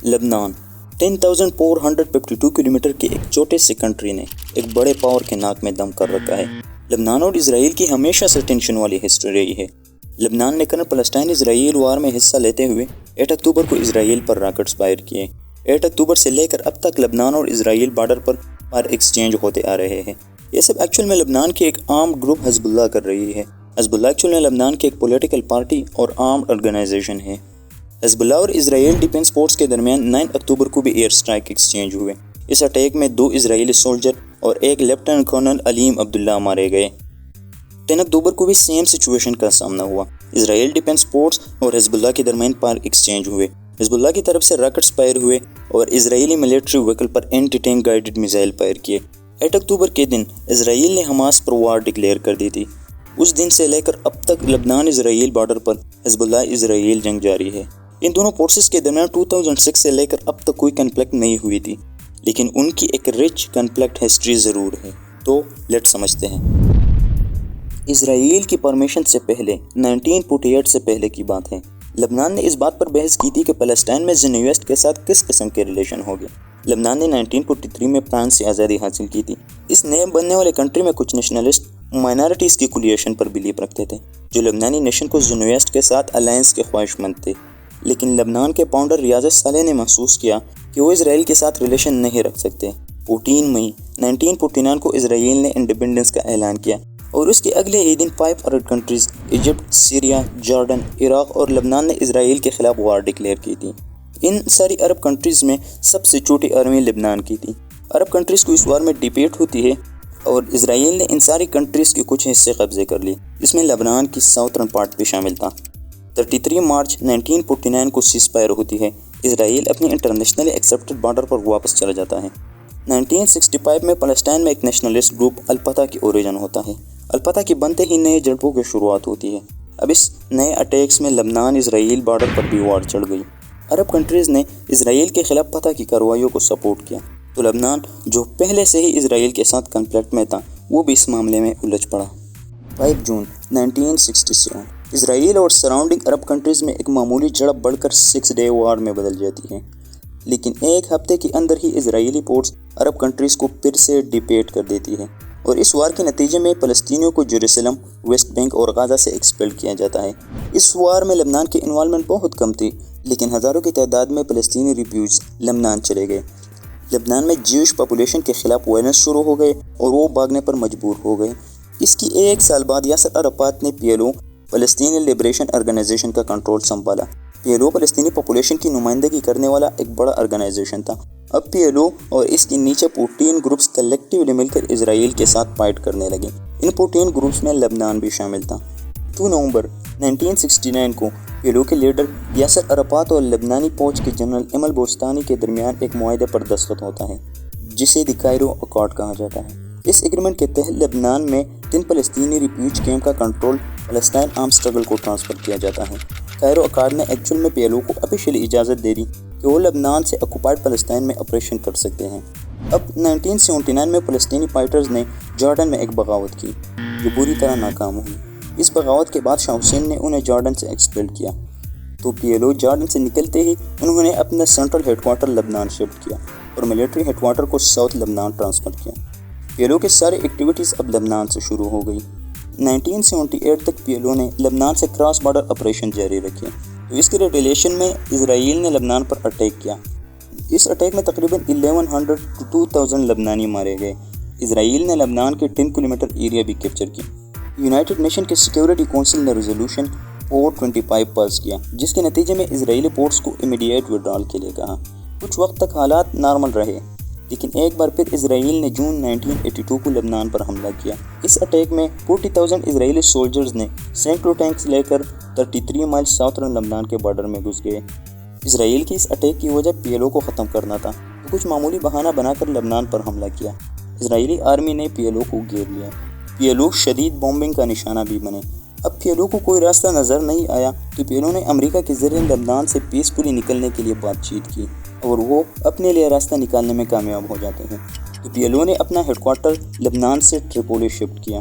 لبنان 10,452 کلومیٹر کے ایک چھوٹے سے کنٹری نے ایک بڑے پاور کے ناک میں دم کر رکھا ہے۔ لبنان اور اسرائیل کی ہمیشہ سے ٹینشن والی ہسٹری رہی ہے۔ لبنان نے کرنٹ فلسطین اسرائیل وار میں حصہ لیتے ہوئے 8 اکتوبر کو اسرائیل پر راکٹس فائر کیے۔ 8 اکتوبر سے لے کر اب تک لبنان اور اسرائیل بارڈر پر فائر ایکسچینج ہوتے آ رہے ہیں۔ یہ سب ایکچوئل میں لبنان کی ایک عام گروپ حزب اللہ کر رہی ہے۔ حزب اللہ ایکچوئل میں لبنان کی ایک پولیٹیکل پارٹی اور عام آرگنائزیشن ہے۔ حزب اللہ اور اسرائیل ڈیفنس فورس کے درمیان 9 اکتوبر کو بھی ایئر سٹرائک ایکسچینج ہوئے۔ اس اٹیک میں 2 اسرائیلی سولجر اور ایک لیفٹیننٹ کرنل علیم عبداللہ مارے گئے۔ 10 اکتوبر کو بھی سیم سچویشن کا سامنا ہوا۔ اسرائیل ڈیفنس فورس اور حزب اللہ کے درمیان فائر ایکسچینج ہوئے۔ حزب اللہ کی طرف سے راکٹس فائر ہوئے اور اسرائیلی ملٹری وہیکل پر anti tank guided missile fire کیے۔ 8 اکتوبر کے دن اسرائیل نے حماس پر وار ڈکلیئر کر دی تھی۔ اس دن سے لے کر اب تک لبنان اسرائیل بارڈر پر حزب اللہ اسرائیل جنگ جاری ہے۔ ان دونوں فورسز کے درمیان 2006 سے لے کر اب تک کوئی کنفلکٹ نہیں ہوئی تھی، لیکن ان کی ایک رچ کنفلکٹ ہسٹری ضرور ہے۔ تو لیٹ سمجھتے ہیں۔ اسرائیل کی پرمیشن سے پہلے 1948 سے پہلے کی بات ہے، لبنان نے اس بات پر بحث کی تھی کہ فلسطین میں زیونسٹ کے ساتھ کس قسم کے ریلیشن ہوگے۔ لبنان نے 1943 میں فرانس سے آزادی حاصل کی تھی۔ اس نئے بننے والے کنٹری میں کچھ نیشنلسٹ مائنارٹیز کی کولیشن پر بلیو رکھتے تھے، جو لبنانی نیشن کو زیونسٹ کے ساتھ الائنس کے خواہش مند تھے۔ لیکن لبنان کے فاؤنڈر ریاض صالح نے محسوس کیا کہ وہ اسرائیل کے ساتھ ریلیشن نہیں رکھ سکتے۔ 14 مئی 1949 کو اسرائیل نے انڈیپینڈنس کا اعلان کیا اور اس کے اگلے ہی دن 5 عرب کنٹریز ایجپٹ، سیریا، جارڈن، عراق اور لبنان نے اسرائیل کے خلاف وار ڈکلیئر کی تھی۔ ان ساری عرب کنٹریز میں سب سے چھوٹی آرمی لبنان کی تھی۔ عرب کنٹریز کو اس وار میں ڈیبیٹ ہوتی ہے اور اسرائیل نے ان ساری کنٹریز کے کچھ حصے قبضے کر لیے، جس میں لبنان کی ساؤترن پارٹ بھی شامل تھا۔ 33 مارچ 1949 کو سیز فائر ہوتی ہے۔ اسرائیل اپنی انٹرنیشنلی ایکسیپٹڈ بارڈر پر واپس چلا جاتا ہے۔ 1965 میں فلسطین میں ایک نیشنلسٹ گروپ الفتح کی اوریجن ہوتا ہے۔ الفتح کی بنتے ہی نئے جھڑپوں کی شروعات ہوتی ہے۔ اب اس نئے اٹیکس میں لبنان اسرائیل بارڈر پر بھی وار چڑھ گئی۔ عرب کنٹریز نے اسرائیل کے خلاف فتح کی کارروائیوں کو سپورٹ کیا، تو لبنان جو پہلے سے ہی اسرائیل کے ساتھ کنفلکٹ میں تھا، وہ بھی اس معاملے میں الجھ پڑا۔ 5 جون 1967 اسرائیل اور سراؤنڈنگ عرب کنٹریز میں ایک معمولی جھڑپ بڑھ کر 6 ڈے وار میں بدل جاتی ہے، لیکن ایک ہفتے کے اندر ہی اسرائیلی فورس عرب کنٹریز کو پھر سے ڈیفیٹ کر دیتی ہے اور اس وار کے نتیجے میں فلسطینیوں کو جیروسلم، ویسٹ بینک اور غزہ سے ایکسپیل کیا جاتا ہے۔ اس وار میں لبنان کی انوالومنٹ بہت کم تھی، لیکن ہزاروں کی تعداد میں فلسطینی ریفیوجی لبنان چلے گئے۔ لبنان میں جیوش پاپولیشن کے خلاف وائلنس شروع ہو گئے اور وہ بھاگنے پر مجبور ہو گئے۔ اس کی 1 سال بعد یاسر عرفات نے PLO فلسطینی لبریشن آرگنائزیشن کا کنٹرول سنبھالا۔ PLO فلسطینی پاپولیشن کی نمائندگی کرنے والا ایک بڑا آرگنائزیشن تھا۔ اب PLO اور اس کے نیچے 14 گروپس کلیکٹیولی مل کر اسرائیل کے ساتھ فائٹ کرنے لگے۔ ان 14 گروپس میں لبنان بھی شامل تھا۔ 2 نومبر 1969 کو PLO کے لیڈر یاسر عرفات اور لبنانی فوج کے جنرل ایمل بوستانی کے درمیان ایک معاہدے پر دستخط ہوتا ہے، جسے دی کائرو اکارڈ کہا جاتا ہے۔ اس ایگریمنٹ کے تحت لبنان میں 3 فلسطینی ریفیوجی کیمپ کا کنٹرول فلسطین آرم اسٹرگل کو ٹرانسفر کیا جاتا ہے۔ کائرو اکارڈ نے ایکچوئل میں PLO کو آفیشیلی اجازت دے دی کہ وہ لبنان سے آکوپائڈ فلسطین میں آپریشن کر سکتے ہیں۔ اب 1979 میں فلسطینی فائٹرز نے جارڈن میں ایک بغاوت کی، جو بری طرح ناکام ہوئی۔ اس بغاوت کے بعد شاہ حسین نے انہیں جارڈن سے ایکسپیل کیا، تو PLO جارڈن سے نکلتے ہی انہوں نے اپنا سینٹرل ہیڈ کوارٹر لبنان شفٹ کیا اور ملٹری ہیڈ کوارٹر کو ساؤتھ لبنان ٹرانسفر کیا۔ PLO کے سارے ایکٹیویٹیز اب لبنان سے شروع ہو گئی۔ 1978 تک PLO نے لبنان سے کراس بارڈر آپریشن جاری رکھے، تو اس کے ریٹیلیشن میں اسرائیل نے لبنان پر اٹیک کیا۔ اس اٹیک میں تقریباً 1100 to 2000 لبنانی مارے گئے۔ اسرائیل نے لبنان کے 10 کلومیٹر ایریا بھی کیپچر کی۔ یونائٹڈ نیشن کے سیکیورٹی کونسل نے ریزولوشن 425 پاس کیا، جس کے نتیجے میں اسرائیلی فورس کو امیڈیٹ وڈرال کے لیے کہا۔ کچھ وقت تک حالات نارمل رہے، لیکن ایک بار پھر اسرائیل نے جون 1982 کو لبنان پر حملہ کیا۔ اس اٹیک میں 40,000 اسرائیلی سولجرز نے سینکڑوں ٹینکس لے کر 33 مائل ساؤترن لبنان کے بارڈر میں گھس گئے۔ اسرائیل کی اس اٹیک کی وجہ PLO کو ختم کرنا تھا، تو کچھ معمولی بہانہ بنا کر لبنان پر حملہ کیا۔ اسرائیلی آرمی نے PLO کو گھیر لیا۔ PLO شدید بومبنگ کا نشانہ بھی بنے۔ اب PLO کو کوئی راستہ نظر نہیں آیا، تو PLO نے امریکہ کے ذریعے لبنان سے پیسفلی نکلنے کے لیے بات چیت کی اور وہ اپنے لیے راستہ نکالنے میں کامیاب ہو جاتے ہیں، تو PLO نے اپنا ہیڈ کوارٹر لبنان سے ٹریپولی شفٹ کیا۔